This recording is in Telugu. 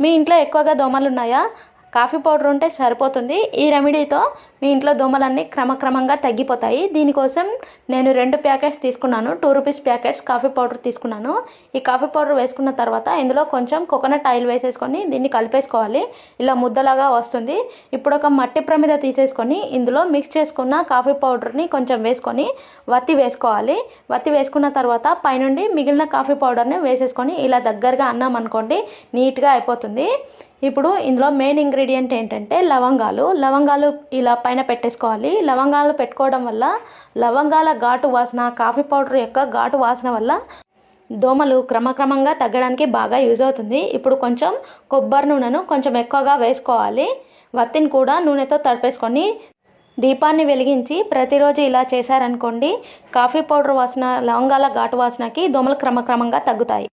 మీ ఇంట్లో ఎక్కువగా దోమలు ఉన్నాయా? కాఫీ పౌడర్ ఉంటే సరిపోతుంది. ఈ రెమెడీతో మీ ఇంట్లో దోమలన్నీ క్రమక్రమంగా తగ్గిపోతాయి. దీనికోసం నేను 2 ప్యాకెట్స్ తీసుకున్నాను. 2 రూపీస్ ప్యాకెట్స్ కాఫీ పౌడర్ తీసుకున్నాను. ఈ కాఫీ పౌడర్ వేసుకున్న తర్వాత ఇందులో కొంచెం కోకోనట్ ఆయిల్ వేసేసుకొని దీన్ని కలిపేసుకోవాలి. ఇలా ముద్దలాగా వస్తుంది. ఇప్పుడు ఒక మట్టి ప్రమిద తీసేసుకొని ఇందులో మిక్స్ చేసుకున్న కాఫీ పౌడర్ని కొంచెం వేసుకొని వత్తి వేసుకోవాలి. వత్తి వేసుకున్న తర్వాత పైనుండి మిగిలిన కాఫీ పౌడర్ని వేసేసుకొని ఇలా దగ్గరగా అన్నాం అనుకోండి, నీట్గా అయిపోతుంది. ఇప్పుడు ఇందులో మెయిన్ ఇంగ్రీడియంట్ ఏంటంటే లవంగాలు ఇలా పైన పెట్టేసుకోవాలి. లవంగాలు పెట్టుకోవడం వల్ల లవంగాల ఘాటు వాసన, కాఫీ పౌడర్ యొక్క ఘాటు వాసన వల్ల దోమలు క్రమక్రమంగా తగ్గడానికి బాగా యూజ్ అవుతుంది. ఇప్పుడు కొంచెం కొబ్బరి నూనెను కొంచెం ఎక్కువగా వేసుకోవాలి. వత్తిని కూడా నూనెతో తడిపేసుకొని దీపాన్ని వెలిగించి ప్రతిరోజు ఇలా చేశారనుకోండి, కాఫీ పౌడర్ వాసన, లవంగాల ఘాటు వాసనకి దోమలు క్రమక్రమంగా తగ్గుతాయి.